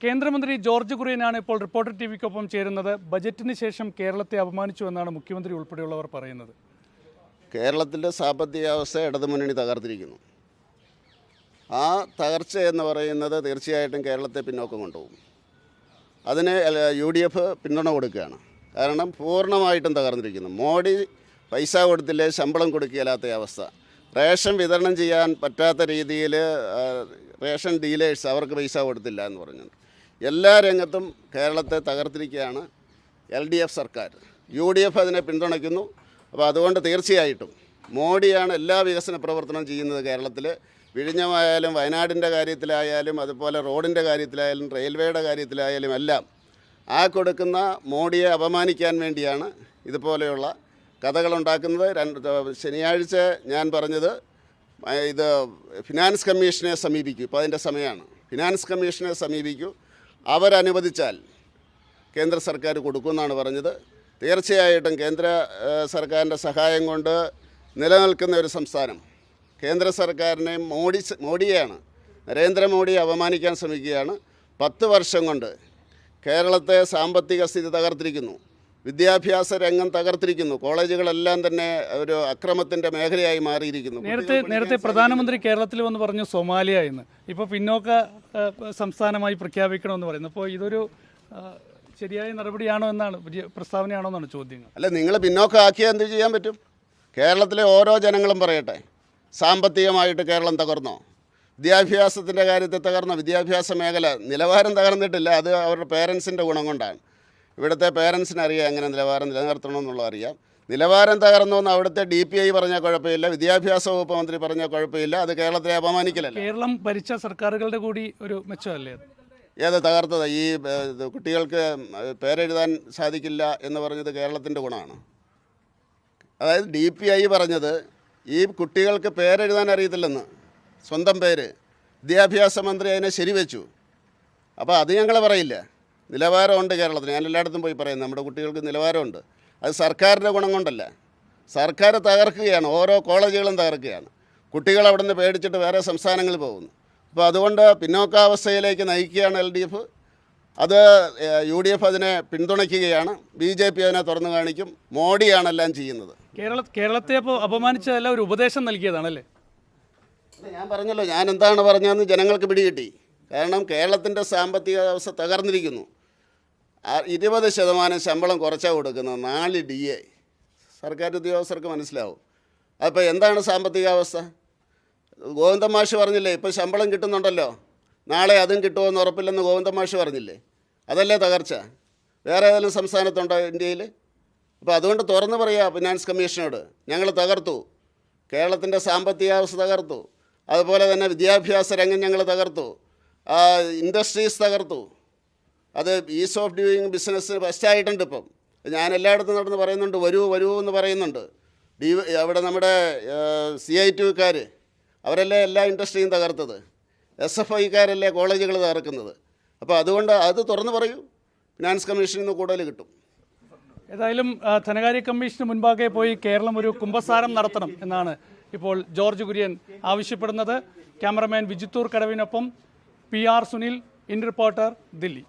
കേന്ദ്രമന്ത്രി ജോർജ് കുര്യനാണ് ഇപ്പോൾ റിപ്പോർട്ടർ ടിവിക്കൊപ്പം ചേരുന്നത്. ബജറ്റിന് ശേഷം കേരളത്തെ അപമാനിച്ചു എന്നാണ് മുഖ്യമന്ത്രി ഉൾപ്പെടെയുള്ളവർ പറയുന്നത്. കേരളത്തിൻ്റെ സാമ്പത്തിക അവസ്ഥ ഇടതുമുന്നണി തകർത്തിരിക്കുന്നു. ആ തകർച്ച എന്ന് പറയുന്നത് തീർച്ചയായിട്ടും കേരളത്തെ പിന്നോക്കം കൊണ്ടുപോകും. അതിന് UDF പിന്തുണ കൊടുക്കുകയാണ്. കാരണം പൂർണ്ണമായിട്ടും തകർന്നിരിക്കുന്നു. മോഡി പൈസ കൊടുത്തില്ലേ ശമ്പളം കൊടുക്കുകയില്ലാത്ത അവസ്ഥ. റേഷൻ വിതരണം ചെയ്യാൻ പറ്റാത്ത രീതിയിൽ റേഷൻ ഡീലേഴ്സ് അവർക്ക് പൈസ കൊടുത്തില്ല എന്ന് പറഞ്ഞിട്ടുണ്ട്. എല്ലാ രംഗത്തും കേരളത്തെ തകർത്തിരിക്കുകയാണ് LDF സർക്കാർ. UDF അതിനെ പിന്തുണയ്ക്കുന്നു. അപ്പോൾ അതുകൊണ്ട് തീർച്ചയായിട്ടും മോഡിയാണ് എല്ലാ വികസന പ്രവർത്തനവും ചെയ്യുന്നത് കേരളത്തിൽ. വിഴിഞ്ഞമായാലും വയനാടിൻ്റെ കാര്യത്തിലായാലും അതുപോലെ റോഡിൻ്റെ കാര്യത്തിലായാലും റെയിൽവേയുടെ കാര്യത്തിലായാലും എല്ലാം ആ കൊടുക്കുന്ന മോഡിയെ അപമാനിക്കാൻ വേണ്ടിയാണ് ഇതുപോലെയുള്ള കഥകളുണ്ടാക്കുന്നത്. ശനിയാഴ്ച ഞാൻ പറഞ്ഞത് ഇത് ഫിനാൻസ് കമ്മീഷനെ സമീപിക്കൂ. ഇപ്പോൾ അതിൻ്റെ സമയമാണ്. ഫിനാൻസ് കമ്മീഷനെ സമീപിക്കൂ. അവരനുവദിച്ചാൽ കേന്ദ്ര സർക്കാർ കൊടുക്കുമെന്നാണ് പറഞ്ഞത്. തീർച്ചയായിട്ടും കേന്ദ്ര സർക്കാരിൻ്റെ സഹായം കൊണ്ട് നിലനിൽക്കുന്ന ഒരു സംസ്ഥാനം കേന്ദ്ര സർക്കാരിനെ മോഡിയെയാണ് നരേന്ദ്രമോദിയെ അപമാനിക്കാൻ ശ്രമിക്കുകയാണ്. 10 വർഷം കൊണ്ട് കേരളത്തെ സാമ്പത്തിക സ്ഥിതി തകർത്തിരിക്കുന്നു. വിദ്യാഭ്യാസ രംഗം തകർത്തിരിക്കുന്നു. കോളേജുകളെല്ലാം തന്നെ ഒരു അക്രമത്തിൻ്റെ മേഖലയായി മാറിയിരിക്കുന്നു. നേരത്തെ പ്രധാനമന്ത്രി കേരളത്തിൽ വന്ന് പറഞ്ഞു സൊമാലിയ എന്ന്. ഇപ്പോൾ പിന്നോക്ക സംസ്ഥാനമായി പ്രഖ്യാപിക്കണമെന്ന് പറയുന്നു. അപ്പോൾ ഇതൊരു ശരിയായ നടപടിയാണോ എന്നാണ്, പ്രസ്താവനയാണോ എന്നാണ് ചോദ്യങ്ങൾ. അല്ല, നിങ്ങൾ പിന്നോക്കം ആക്കിയാൽ എന്ത് ചെയ്യാൻ പറ്റും? കേരളത്തിലെ ഓരോ ജനങ്ങളും പറയട്ടെ, സാമ്പത്തികമായിട്ട് കേരളം തകർന്നോ? വിദ്യാഭ്യാസത്തിൻ്റെ കാര്യത്തിൽ തകർന്നോ? വിദ്യാഭ്യാസ മേഖല നിലവാരം തകർന്നിട്ടില്ല. അത് അവരുടെ പേരൻസിൻ്റെ ഗുണം കൊണ്ടാണ്. ഇവിടുത്തെ പേരൻസിനറിയാം എങ്ങനെ നിലവാരം നിലനിർത്തണമെന്നുള്ളത് അറിയാം. നിലവാരം തകർന്നോന്ന് അവിടുത്തെ DPI പറഞ്ഞാൽ കുഴപ്പമില്ല, വിദ്യാഭ്യാസ വകുപ്പ് മന്ത്രി പറഞ്ഞാൽ കുഴപ്പമില്ല. അത് കേരളത്തെ അപമാനിക്കലല്ല. കേരളം ഭരിച്ച സർക്കാരുകളുടെ കൂടി ഒരു മെച്ചമല്ലേ അത്? ഏത് തകർത്തത്? ഈ കുട്ടികൾക്ക് പേരെഴുതാൻ സാധിക്കില്ല എന്ന് പറഞ്ഞത് കേരളത്തിൻ്റെ ഗുണമാണ്. അതായത് DPI പറഞ്ഞത് ഈ കുട്ടികൾക്ക് പേരെഴുതാൻ അറിയത്തില്ലെന്ന്, സ്വന്തം പേര്. വിദ്യാഭ്യാസ മന്ത്രി അതിനെ ശരിവെച്ചു. അപ്പോൾ അത് ഞങ്ങൾ പറയില്ല. നിലവാരമുണ്ട് കേരളത്തിന്. ഞാൻ എല്ലായിടത്തും പോയി പറയുന്നത് നമ്മുടെ കുട്ടികൾക്ക് നിലവാരമുണ്ട്. അത് സർക്കാരിൻ്റെ ഗുണം കൊണ്ടല്ല. സർക്കാർ തകർക്കുകയാണ്. ഓരോ കോളേജുകളും തകർക്കുകയാണ്. കുട്ടികൾ അവിടെ നിന്ന് പേടിച്ചിട്ട് വേറെ സംസ്ഥാനങ്ങളിൽ പോകുന്നു. അപ്പോൾ അതുകൊണ്ട് പിന്നോക്കാവസ്ഥയിലേക്ക് നയിക്കുകയാണ് LDF. അത് UDF അതിനെ പിന്തുണയ്ക്കുകയാണ്. BJP അതിനെ തുറന്നു കാണിക്കും. മോഡിയാണ് എല്ലാം ചെയ്യുന്നത്. കേരളത്തെ അപ്പോൾ അപമാനിച്ചതല്ല, ഒരു ഉപദേശം നൽകിയതാണല്ലേ? ഞാൻ പറഞ്ഞല്ലോ, ഞാൻ എന്താണ് പറഞ്ഞതെന്ന് ജനങ്ങൾക്ക് പിടികിട്ടി. കാരണം കേരളത്തിൻ്റെ സാമ്പത്തിക അവസ്ഥ തകർന്നിരിക്കുന്നു. 20% ശമ്പളം കുറച്ചാണ് കൊടുക്കുന്നത്. 4 DA സർക്കാർ ഉദ്യോഗസ്ഥർക്ക് മനസ്സിലാവും. അപ്പോൾ എന്താണ് സാമ്പത്തികാവസ്ഥ? ഗോവിന്ദൻ മാഷ് പറഞ്ഞില്ലേ, ഇപ്പോൾ ശമ്പളം കിട്ടുന്നുണ്ടല്ലോ, നാളെ അതും കിട്ടുമോ ഉറപ്പില്ലെന്ന് ഗോവിന്ദൻ മാഷ് പറഞ്ഞില്ലേ? അതല്ലേ തകർച്ച? വേറെ ഏതെങ്കിലും സംസ്ഥാനത്തുണ്ടോ ഇന്ത്യയിൽ? അപ്പോൾ അതുകൊണ്ട് തുറന്നു പറയുക ഫിനാൻസ് കമ്മീഷനോട്, ഞങ്ങൾ തകർത്തു, കേരളത്തിൻ്റെ സാമ്പത്തികാവസ്ഥ തകർത്തു, അതുപോലെ തന്നെ വിദ്യാഭ്യാസ രംഗം ഞങ്ങൾ തകർത്തു, ഇൻഡസ്ട്രീസ് തകർത്തു. അത് ഈസ് ഓഫ് ഡൂയിങ് ബിസിനസ് ഫസ്റ്റായിട്ടുണ്ട്. ഇപ്പം ഞാൻ എല്ലായിടത്തും നടന്ന് പറയുന്നുണ്ട്, വരൂ എന്ന് പറയുന്നുണ്ട്. അവിടെ നമ്മുടെ CITUക്കാർ അവരല്ലേ എല്ലാ ഇൻഡസ്ട്രിയും തകർത്തത്. SFIക്കാരല്ലേ കോളേജുകൾ തകർക്കുന്നത്. അപ്പോൾ അതുകൊണ്ട് അത് തുറന്നു പറയൂ. ഫിനാൻസ് കമ്മീഷനിൽ നിന്ന് കൂടുതൽ കിട്ടും. ഏതായാലും ധനകാര്യ കമ്മീഷന് മുൻപാകെ പോയി കേരളം ഒരു കുമ്പസാരം നടത്തണം എന്നാണ് ഇപ്പോൾ ജോർജ് കുര്യൻ ആവശ്യപ്പെടുന്നത്. ക്യാമറമാൻ വിജിത്തൂർ കടവിനൊപ്പം PR സുനിൽ, ഇൻ റിപ്പോർട്ടർ, ദില്ലി.